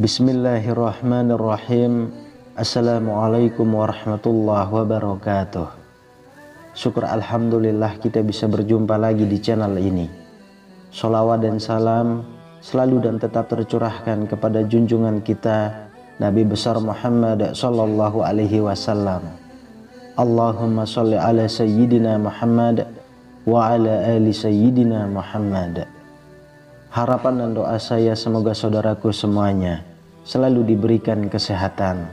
Bismillahirrahmanirrahim. Assalamualaikum warahmatullahi wabarakatuh. Syukur alhamdulillah kita bisa berjumpa lagi di channel ini. Sholawat dan salam selalu dan tetap tercurahkan kepada junjungan kita Nabi besar Muhammad sallallahu alaihi wasallam. Allahumma sholli ala sayyidina Muhammad wa ala ali sayyidina Muhammad. Harapan dan doa saya semoga saudaraku semuanya selalu diberikan kesehatan,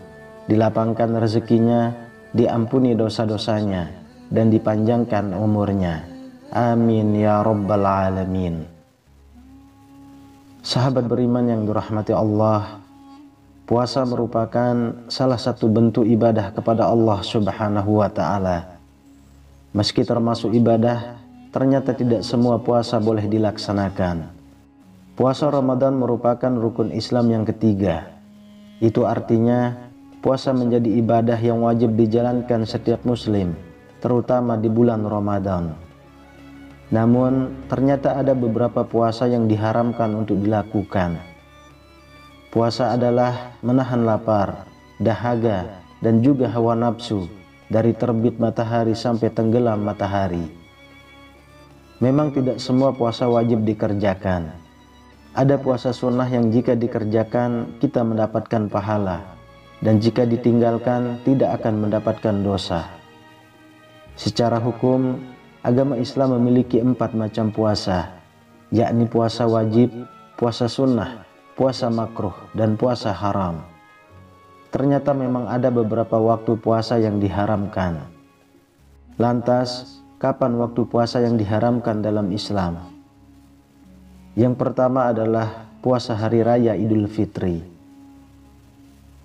dilapangkan rezekinya, diampuni dosa-dosanya, dan dipanjangkan umurnya. Amin ya rabbal alamin. Sahabat beriman yang dirahmati Allah, puasa merupakan salah satu bentuk ibadah kepada Allah Subhanahu wa ta'ala. Meski termasuk ibadah, ternyata tidak semua puasa boleh dilaksanakan. Puasa Ramadan merupakan rukun Islam yang ketiga. Itu artinya puasa menjadi ibadah yang wajib dijalankan setiap muslim, terutama di bulan Ramadan. Namun ternyata ada beberapa puasa yang diharamkan untuk dilakukan. Puasa adalah menahan lapar, dahaga, dan juga hawa nafsu dari terbit matahari sampai tenggelam matahari. Memang tidak semua puasa wajib dikerjakan. Ada puasa sunnah yang jika dikerjakan kita mendapatkan pahala, dan jika ditinggalkan tidak akan mendapatkan dosa. Secara hukum, agama Islam memiliki 4 macam puasa, yakni puasa wajib, puasa sunnah, puasa makruh, dan puasa haram. Ternyata memang ada beberapa waktu puasa yang diharamkan. Lantas, kapan waktu puasa yang diharamkan dalam Islam? Yang pertama adalah puasa hari raya Idul Fitri.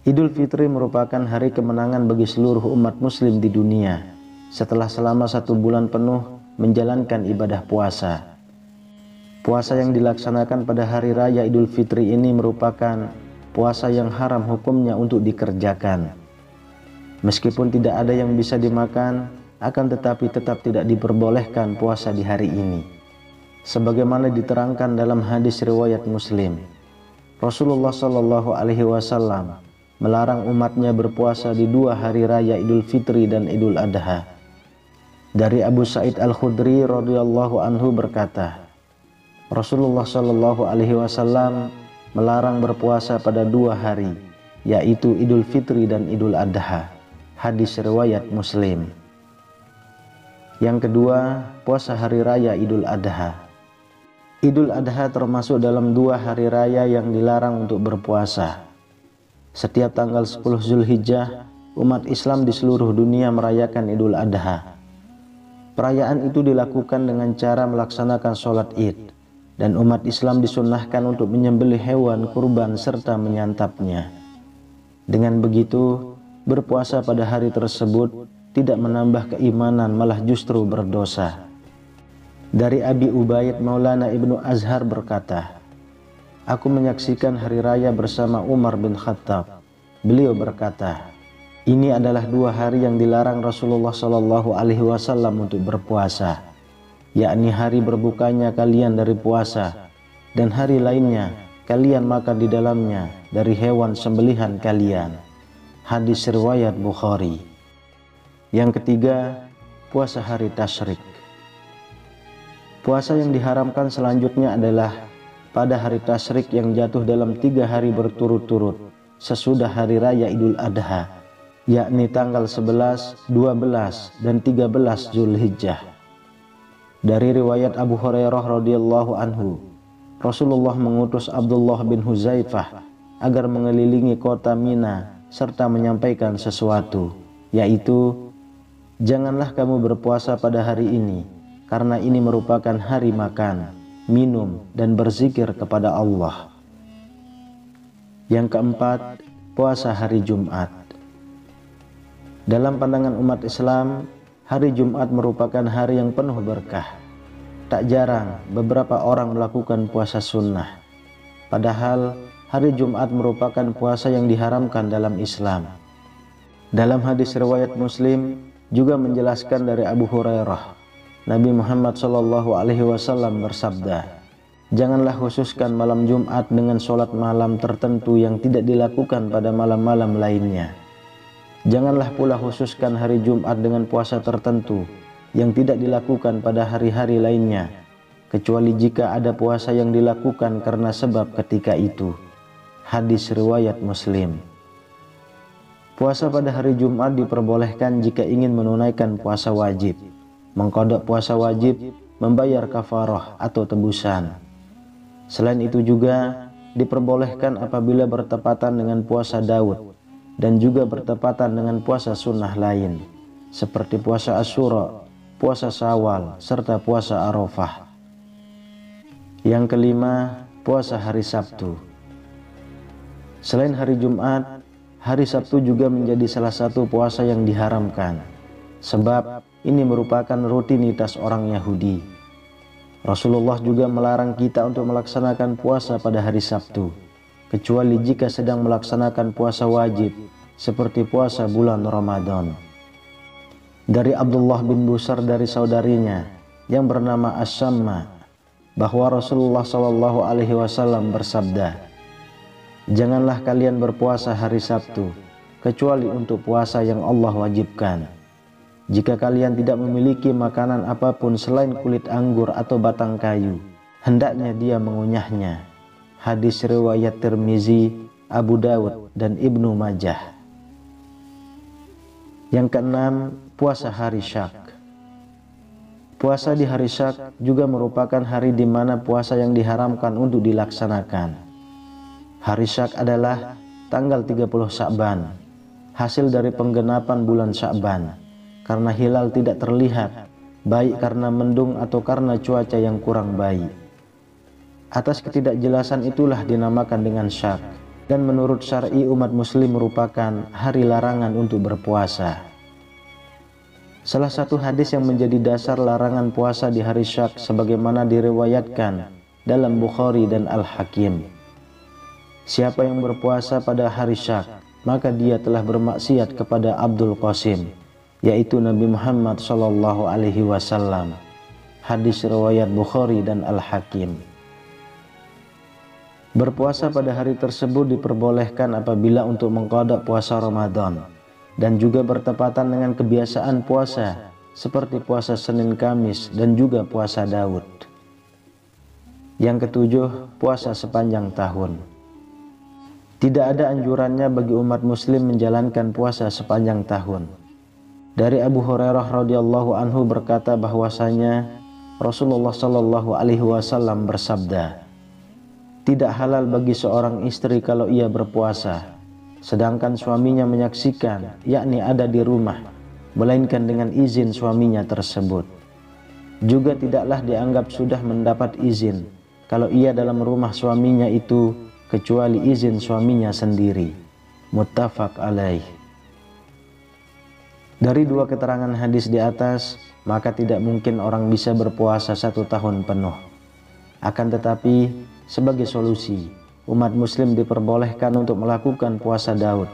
Idul Fitri merupakan hari kemenangan bagi seluruh umat muslim di dunia setelah selama 1 bulan penuh menjalankan ibadah puasa. Puasa yang dilaksanakan pada hari raya Idul Fitri ini merupakan puasa yang haram hukumnya untuk dikerjakan. Meskipun tidak ada yang bisa dimakan, akan tetapi tetap tidak diperbolehkan puasa di hari ini. Sebagaimana diterangkan dalam hadis riwayat Muslim, Rasulullah Shallallahu Alaihi Wasallam melarang umatnya berpuasa di 2 hari raya Idul Fitri dan Idul Adha. Dari Abu Sa'id Al-Khudri radhiyallahu anhu berkata, Rasulullah Shallallahu Alaihi Wasallam melarang berpuasa pada 2 hari, yaitu Idul Fitri dan Idul Adha. Hadis riwayat Muslim. Yang kedua, puasa hari raya Idul Adha. Idul Adha termasuk dalam 2 hari raya yang dilarang untuk berpuasa. Setiap tanggal 10 Zulhijjah, umat Islam di seluruh dunia merayakan Idul Adha. Perayaan itu dilakukan dengan cara melaksanakan sholat Id, dan umat Islam disunnahkan untuk menyembelih hewan kurban serta menyantapnya. Dengan begitu, berpuasa pada hari tersebut tidak menambah keimanan, malah justru berdosa. Dari Abi Ubaid Maulana Ibnu Azhar berkata, aku menyaksikan hari raya bersama Umar bin Khattab. Beliau berkata, ini adalah 2 hari yang dilarang Rasulullah Shallallahu Alaihi Wasallam untuk berpuasa, yakni hari berbukanya kalian dari puasa, dan hari lainnya kalian makan di dalamnya dari hewan sembelihan kalian. Hadis riwayat Bukhari. Yang ketiga, puasa hari Tasyrik. Puasa yang diharamkan selanjutnya adalah pada hari Tasyrik yang jatuh dalam 3 hari berturut-turut sesudah hari raya Idul Adha, yakni tanggal 11, 12, dan 13 Zulhijjah. Dari riwayat Abu Hurairah radhiyallahu anhu, Rasulullah mengutus Abdullah bin Huzaifah agar mengelilingi kota Mina serta menyampaikan sesuatu, yaitu, janganlah kamu berpuasa pada hari ini, karena ini merupakan hari makan, minum, dan berzikir kepada Allah. Yang keempat, puasa hari Jumat. Dalam pandangan umat Islam, hari Jumat merupakan hari yang penuh berkah. tak jarang beberapa orang melakukan puasa sunnah. Padahal hari Jumat merupakan puasa yang diharamkan dalam Islam. Dalam hadis riwayat Muslim juga menjelaskan dari Abu Hurairah, Nabi Muhammad SAW bersabda, "Janganlah khususkan malam Jumat dengan sholat malam tertentu yang tidak dilakukan pada malam-malam lainnya. Janganlah pula khususkan hari Jumat dengan puasa tertentu yang tidak dilakukan pada hari-hari lainnya, kecuali jika ada puasa yang dilakukan karena sebab ketika itu." Hadis riwayat Muslim. Puasa pada hari Jumat diperbolehkan jika ingin menunaikan puasa wajib, mengqadha puasa wajib, membayar kafarah atau tebusan. Selain itu juga diperbolehkan apabila bertepatan dengan puasa Daud dan juga bertepatan dengan puasa sunnah lain seperti puasa Asyura, puasa Syawal, serta puasa Arafah. Yang kelima, puasa hari Sabtu. Selain hari Jumat, hari Sabtu juga menjadi salah satu puasa yang diharamkan, sebab ini merupakan rutinitas orang Yahudi. Rasulullah juga melarang kita untuk melaksanakan puasa pada hari Sabtu, kecuali jika sedang melaksanakan puasa wajib, seperti puasa bulan Ramadan. Dari Abdullah bin Busar dari saudarinya yang bernama As-Samma, bahwa Rasulullah SAW bersabda, "Janganlah kalian berpuasa hari Sabtu, kecuali untuk puasa yang Allah wajibkan. Jika kalian tidak memiliki makanan apapun selain kulit anggur atau batang kayu, hendaknya dia mengunyahnya." Hadis riwayat Tirmizi, Abu Dawud, dan Ibnu Majah. Yang keenam, puasa hari Syak. Puasa di hari Syak juga merupakan hari di mana puasa yang diharamkan untuk dilaksanakan. Hari Syak adalah tanggal 30 Sya'ban, hasil dari penggenapan bulan Sya'ban, karena hilal tidak terlihat, baik karena mendung atau karena cuaca yang kurang baik. Atas ketidakjelasan itulah dinamakan dengan Syak, dan menurut syar'i umat muslim merupakan hari larangan untuk berpuasa. Salah satu hadis yang menjadi dasar larangan puasa di hari Syak sebagaimana diriwayatkan dalam Bukhari dan Al-Hakim. Siapa yang berpuasa pada hari Syak, maka dia telah bermaksiat kepada Abdul Qasim, yaitu Nabi Muhammad SAW. Hadis riwayat Bukhari dan Al-Hakim. Berpuasa pada hari tersebut diperbolehkan apabila untuk mengqadha puasa Ramadan dan juga bertepatan dengan kebiasaan puasa seperti puasa Senin Kamis dan juga puasa Daud. Yang ketujuh, puasa sepanjang tahun. Tidak ada anjurannya bagi umat muslim menjalankan puasa sepanjang tahun. Dari Abu Hurairah radhiyallahu anhu berkata bahwasanya Rasulullah SAW bersabda, "Tidak halal bagi seorang istri kalau ia berpuasa, sedangkan suaminya menyaksikan, yakni ada di rumah, melainkan dengan izin suaminya tersebut. Juga tidaklah dianggap sudah mendapat izin kalau ia dalam rumah suaminya itu, kecuali izin suaminya sendiri." Muttafaq alaih. Dari dua keterangan hadis di atas, maka tidak mungkin orang bisa berpuasa 1 tahun penuh. Akan tetapi, sebagai solusi, umat muslim diperbolehkan untuk melakukan puasa Daud,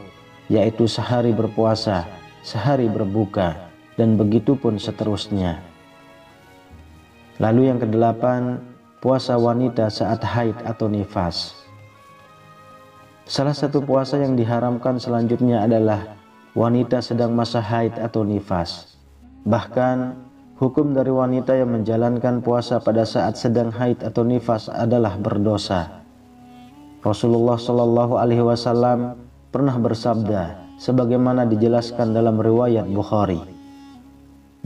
yaitu sehari berpuasa, sehari berbuka, dan begitu pun seterusnya. Lalu yang kedelapan, puasa wanita saat haid atau nifas. Salah satu puasa yang diharamkan selanjutnya adalah wanita sedang masa haid atau nifas. Bahkan hukum dari wanita yang menjalankan puasa pada saat sedang haid atau nifas adalah berdosa. Rasulullah SAW pernah bersabda sebagaimana dijelaskan dalam riwayat Bukhari,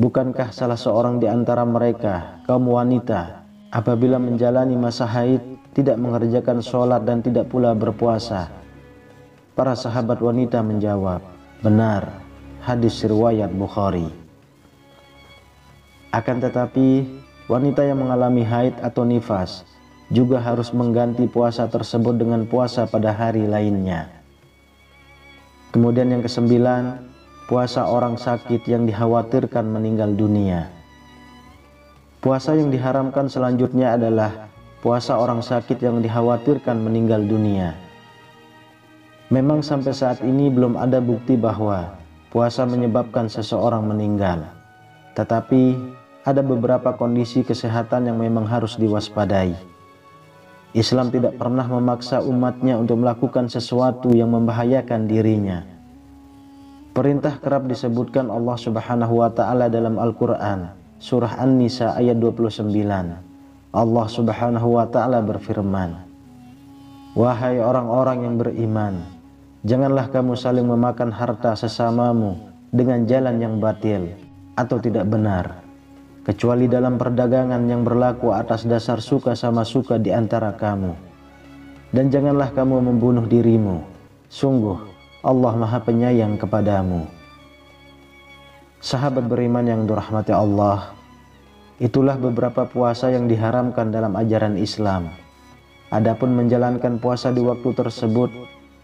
"Bukankah salah seorang di antara mereka, kaum wanita, apabila menjalani masa haid tidak mengerjakan sholat dan tidak pula berpuasa?" Para sahabat wanita menjawab, "Benar." Hadis riwayat Bukhari. Akan tetapi, wanita yang mengalami haid atau nifas juga harus mengganti puasa tersebut dengan puasa pada hari lainnya. Kemudian yang kesembilan, puasa orang sakit yang dikhawatirkan meninggal dunia. Puasa yang diharamkan selanjutnya adalah puasa orang sakit yang dikhawatirkan meninggal dunia. Memang sampai saat ini belum ada bukti bahwa puasa menyebabkan seseorang meninggal. Tetapi ada beberapa kondisi kesehatan yang memang harus diwaspadai. Islam tidak pernah memaksa umatnya untuk melakukan sesuatu yang membahayakan dirinya. Perintah kerap disebutkan Allah Subhanahu wa Ta'ala dalam Al-Quran, Surah An-Nisa ayat 29. Allah Subhanahu wa Ta'ala berfirman, "Wahai orang-orang yang beriman, janganlah kamu saling memakan harta sesamamu dengan jalan yang batil atau tidak benar, kecuali dalam perdagangan yang berlaku atas dasar suka sama suka di antara kamu. Dan janganlah kamu membunuh dirimu. Sungguh Allah Maha Penyayang kepadamu." Sahabat beriman yang dirahmati Allah, itulah beberapa puasa yang diharamkan dalam ajaran Islam. Adapun menjalankan puasa di waktu tersebut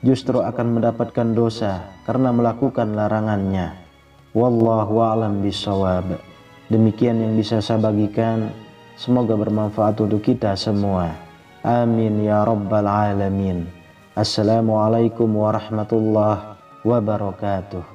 justru akan mendapatkan dosa karena melakukan larangannya. Wallahu a'lam bishawab. Demikian yang bisa saya bagikan, semoga bermanfaat untuk kita semua. Amin ya rabbal alamin. Assalamualaikum warahmatullahi wabarakatuh.